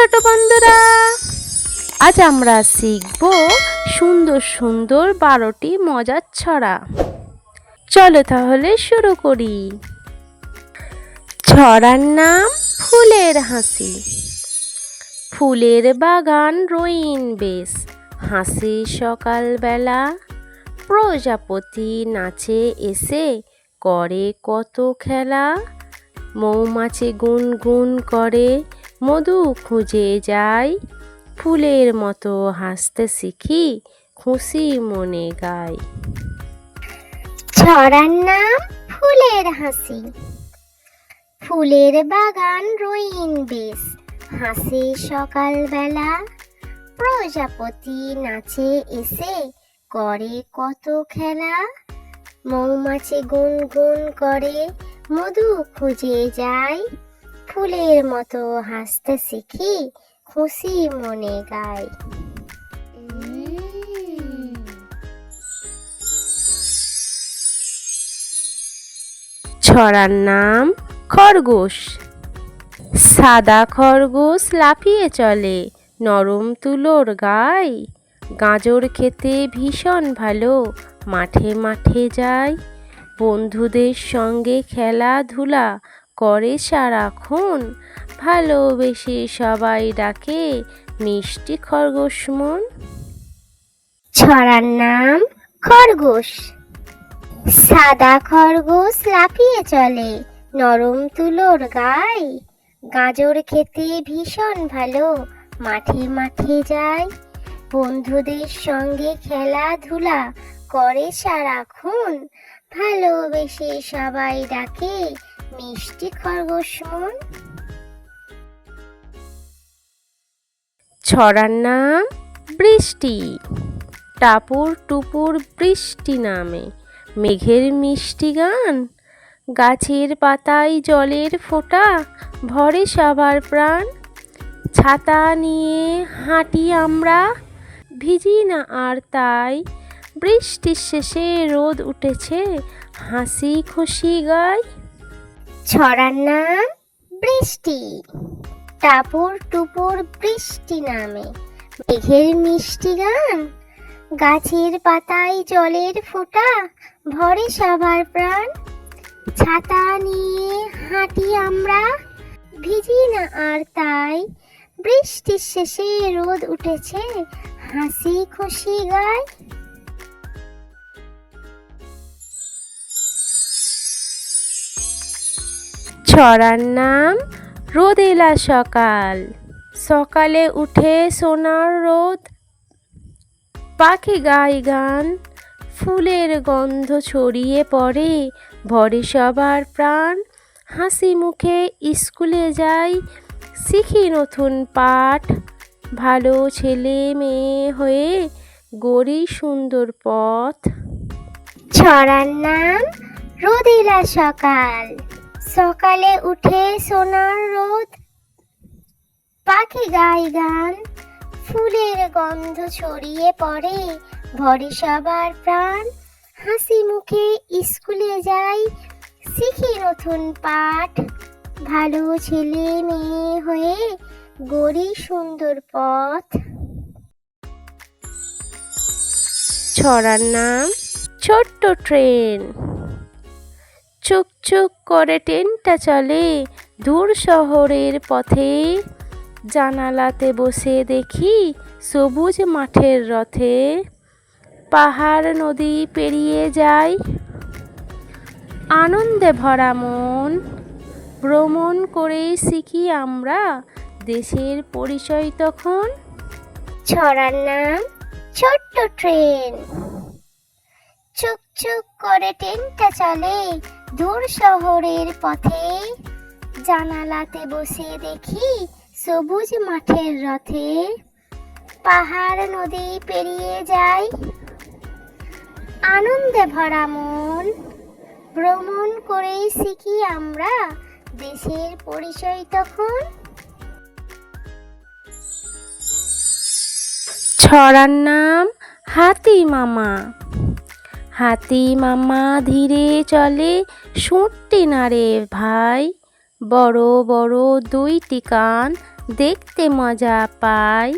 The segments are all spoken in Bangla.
ছোট বন্ধুরা, আজ আমরা শিখব সুন্দর সুন্দর 12টি মজার ছড়া। চলো তাহলে শুরু করি। ছড়ার নাম ফুলের হাসি। ফুলের বাগান রঙিন বেশ, হাসি সকালবেলা। প্রজাপতি নাচে এসে, করে কত খেলা। মৌমাছি গুনগুন করে, মধু খুঁজে যায়। ফুলের মতো হাসতে শিখি, খুশি মনে গায়। ছড়ার নাম ফুলের হাসি। ফুলের বাগান রঙিন বেশ, হাসি সকালবেলা। প্রজাপতি নাচে এসে, করে কত খেলা। মৌমাছি গুনগুন করে, মধু খুঁজে যায়। ফুলের মতো হাসতে শিখি, খুশি মনে গায়। ছড়ার নাম খরগোশ। সাদা খরগোশ লাফিয়ে চলে, নরম তুলোর গায়। গাজর খেতে ভীষণ ভালো, মাঠে মাঠে যায়। বন্ধুদের সঙ্গে খেলাধুলা করে সারাক্ষণ। ভালোবেসে সবাই ডাকে, মিষ্টি খরগোশ মন। ছড়ার নাম খরগোশ। সাদা খরগোশ লাফিয়ে চলে, নরম তুলোর গায়। গাজর খেতে ভীষণ ভালো, মাঠে মাঠে যায়। বন্ধুদের সঙ্গে খেলাধুলা করে সারাক্ষণ। ভালোবেসে সবাই ডাকে, মিষ্টি খরগোশ মন। ছড়ার নাম বৃষ্টি। টাপুর টুপুর বৃষ্টি নামে, মেঘের মিষ্টি গান। গাছের পাতায় জলের ফোঁটা, ভরে সবার প্রাণ। ছাতা নিয়ে হাঁটি আমরা, ভিজি না আর তাই। বৃষ্টির শেষে রোদ উঠেছে, হাসি খুশি গায়। ছড়ার নাম বৃষ্টি। টাপুর টুপুর বৃষ্টি নামে, মেঘের মিষ্টি গান। গাছের পাতায় জলের ফোঁটা, ভরে সবার প্রাণ। ছাতা নিয়ে হাঁটি আমরা, ভিজি না আর তাই। বৃষ্টির শেষে রোদ উঠেছে, হাসি খুশি গায়। ছড়ার নাম রোদেলা সকাল। সকালে উঠে সোনার রোদ, পাখি গায় গান। ফুলের গন্ধ ছড়িয়ে পড়ে, ভরে সবার প্রাণ। হাসি মুখে স্কুলে যাই, শিখি নতুন পাঠ। ভালো ছেলে মেয়ে হয়ে, গড়ি সুন্দর পথ। ছড়ার নাম রোদেলা সকাল। সকালে উঠে সোনার রোদ, পাখি গায় গান। ফুলের গন্ধ ছড়িয়ে পড়ে, ভরে সবার প্রাণ। হাসি মুখে স্কুলে যাই, শিখি নতুন পাঠ। ভালো ছেলে মেয়ে হয়ে, গড়ি সুন্দর পথ। ছড়ার নাম ছোট্ট ট্রেন। চুক চুক করে ট্রেনটা চলে, দূর শহরের পথে। জানালাতে বসে দেখি, সবুজ মাঠের রথে। পাহাড় নদী পেরিয়ে যায়, আনন্দে ভরা মন। ভ্রমণ করে শিখি আমরা, দেশের পরিচয় তখন। ছড়ার নাম ছোট্ট ট্রেন। চুক চুক করে ট্রেনটা চলে, দূর শহরের পথে। জানালাতে বসে দেখি, সবুজ মাঠের রথে। পাহাড় নদী পেরিয়ে যায়, আনন্দে ভরা মন। ভ্রমণ করে শিখি আমরা, দেশের পরিচয় তখন। ছড়ার নাম হাতি মামা। হাতি মামা ধীরে চলে, সুঁটি নাড়ে ভাই। বড় বড় দুইটি কান, দেখতে মজা পায়।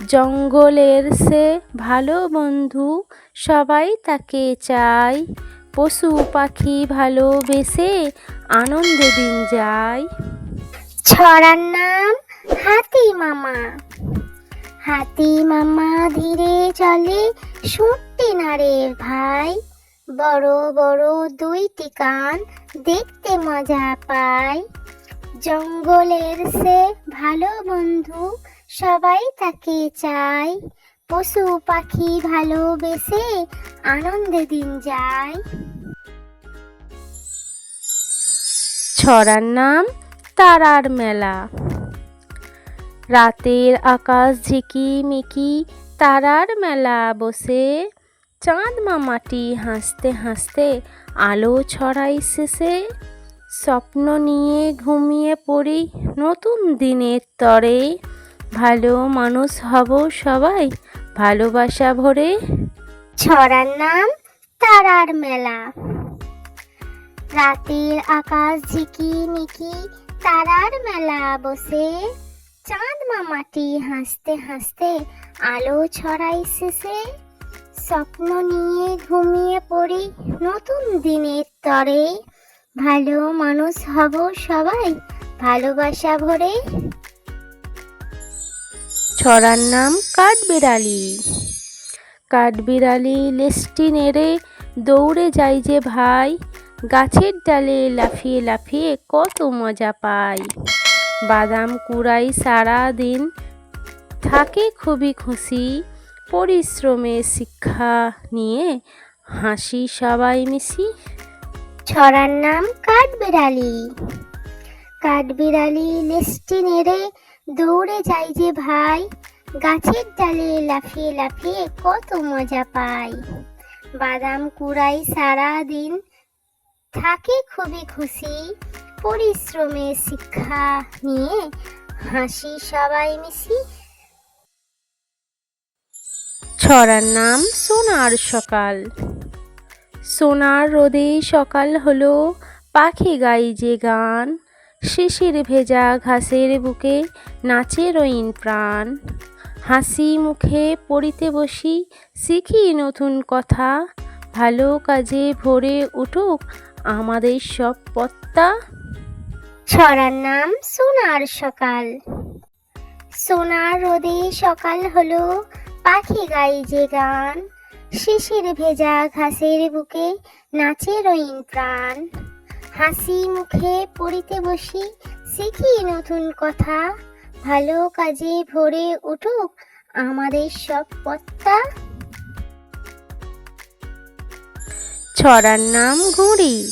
জঙ্গলের সে ভালো বন্ধু, সবাই তাকে চায়। পশু পাখি ভালোবেসে আনন্দে দিন যায়। ছড়ার নাম হাতি মামা। হাতি মামা ধীরে চলে, সুরটি নাড়ে ভাই। বড় বড় দুইটি কান, দেখতে মজা পায়। জঙ্গলের সে ভালো বন্ধু, সবাই তাকে চায়। পশু পাখি ভালোবেসে আনন্দে দিন যায়। ছড়ার নাম তারার মেলা। রাতের আকাশ ঝিকিমিকি, তারার মেলা বসে। চাঁদ মামাটি হাসতে হাসতে আলো ছড়াই শেষে। স্বপ্ন নিয়ে ঘুমিয়ে পড়ি নতুন দিনের তরে। ভালো মানুষ হব সবাই ভালোবাসা ভরে। ছড়ার নাম তারার মেলা। রাতের আকাশ ঝিকিমিকি, তারার মেলা বসে। চাঁদ মামাটি হাসতে হাসতে আলো ছড়াই শেষে। স্বপ্ন নিয়ে ঘুমিয়ে পড়ি নতুন দিনের তরে। ভালো মানুষ হব সবাই ভালোবাসা ভরে। ছড়ার নাম কাঠবিড়ালি। কাঠবিড়ালি লেজটি নেড়ে দৌড়ে যায় যে ভাই। গাছের ডালে লাফিয়ে লাফিয়ে কত মজা পায়। বাদাম কুড়াই সারা দিন, থাকে খুবই খুশি। পরিশ্রমের শিক্ষা নিয়ে হাসি সবাই মিশি। ছড়ার নাম কাঠবিড়ালি। কাঠবিড়ালি লেজটি নেড়ে দৌড়ে যায় যে ভাই। গাছের ডালে লাফিয়ে লাফিয়ে কত মজা পায়। বাদাম কুড়াই সারা দিন, থাকে খুবই খুশি। পরিশ্রমের শিক্ষা নিয়ে হাসি সবাই মিশি। ছড়ার নাম সোনার সকাল। সোনার রোদে সকাল হলো, পাখি গাই যে গান। শিশির ভেজা ঘাসের বুকে নাচে রইন প্রাণ। হাসি মুখে পড়িতে বসি, শিখি নতুন কথা। ভালো কাজে ভরে উঠুক আমাদের সব পত্তা। ছড়ার নাম সোনার সকাল। সোনার রোদে সকাল হলো, পাখি গাই যে গান। শিশির ভেজা ঘাসের বুকে নাচে রইন প্রাণ। হাসি মুখে পড়িতে বসি, শিখি নতুন কথা। ভালো কাজে ভরে উঠুক আমাদের সব পত্তা। ছড়ার নাম ঘুড়ি।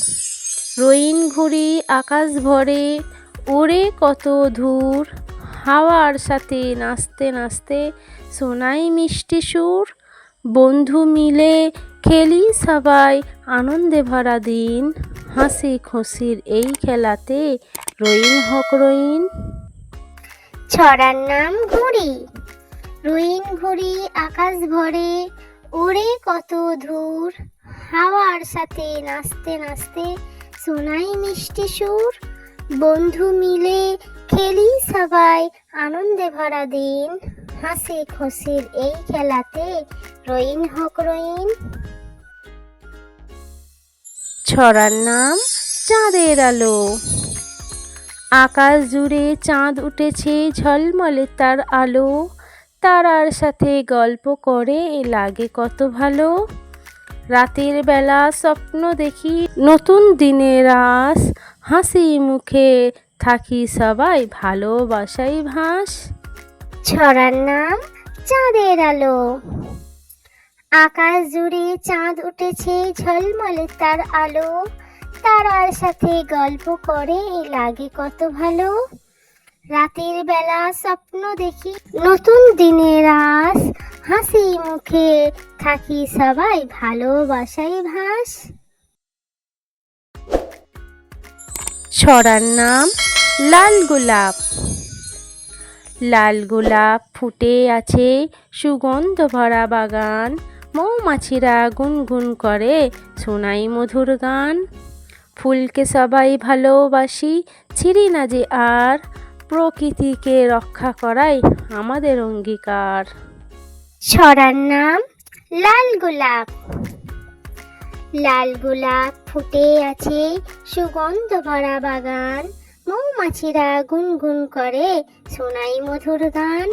রঙিন ঘুড়ি আকাশ ভরে, ওড়ে কত দূর। হাওয়ার সাথে নাচতে নাচতে শোনাই মিষ্টি সুর। বন্ধু মিলে খেলি সবাই আনন্দে ভরা দিন। হাসি খুশির এই খেলাতে রঙিন হোক রঙিন। ছড়ার নাম ঘুড়ি। রঙিন ঘুড়ি আকাশ ভরে, ওড়ে কত দূর। হাওয়ার সাথে নাচতে নাচতে শোনাই মিষ্টি সুর। বন্ধু মিলে খেলি সবাই আনন্দে ভরা দিন। হাসি খুশির এই খেলাতে রঙিন হোক রঙিন। ছড়ার নাম চাঁদের আলো। আকাশ জুড়ে চাঁদ উঠেছে, ঝলমলে তার আলো। তারার সাথে গল্প করে লাগে কত ভালো। রাতের বেলা স্বপ্ন দেখি নতুন দিনের আস। হাসি মুখে থাকি সবাই ভালোবাসাই ভাস। ছড়ার নাম চাঁদের আলো। আকাশ জুড়ে চাঁদ উঠেছে, ঝলমলে তার আলো। তারার সাথে গল্প করে লাগে কত ভালো। রাতের বেলা স্বপ্ন দেখি নতুন দিনের আস। হাসি মুখে থাকি সবাই ভালোবাসাই ভাস। ছড়ার নাম লাল গোলাপ। লাল গোলাপ ফুটে আছে সুগন্ধ ভরা বাগান। মৌমাছিরা গুনগুন করে শোনাই মধুর গান। ফুলকে সবাই ভালোবাসি, ছিঁড়ি না যে আর। প্রকৃতিকে রক্ষা করাই আমাদের অঙ্গীকার। ছড়ার নাম লাল গোলাপ। লাল গোলাপ ফুটে আছে সুগন্ধ ভরা বাগান, মৌমাছিরা গুনগুন করে শোনাই মধুর গান।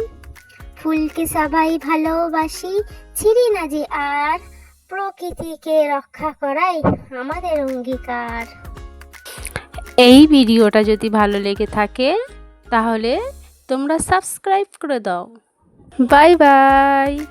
ফুলকে সবাই ভালোবাসি, ছিঁড়ি না যে আর, প্রকৃতিকে রক্ষা করাই আমাদের অঙ্গীকার। এই ভিডিওটা যদি ভালো লেগে থাকে তাহলে তোমরা সাবস্ক্রাইব করে দাও। Bye bye.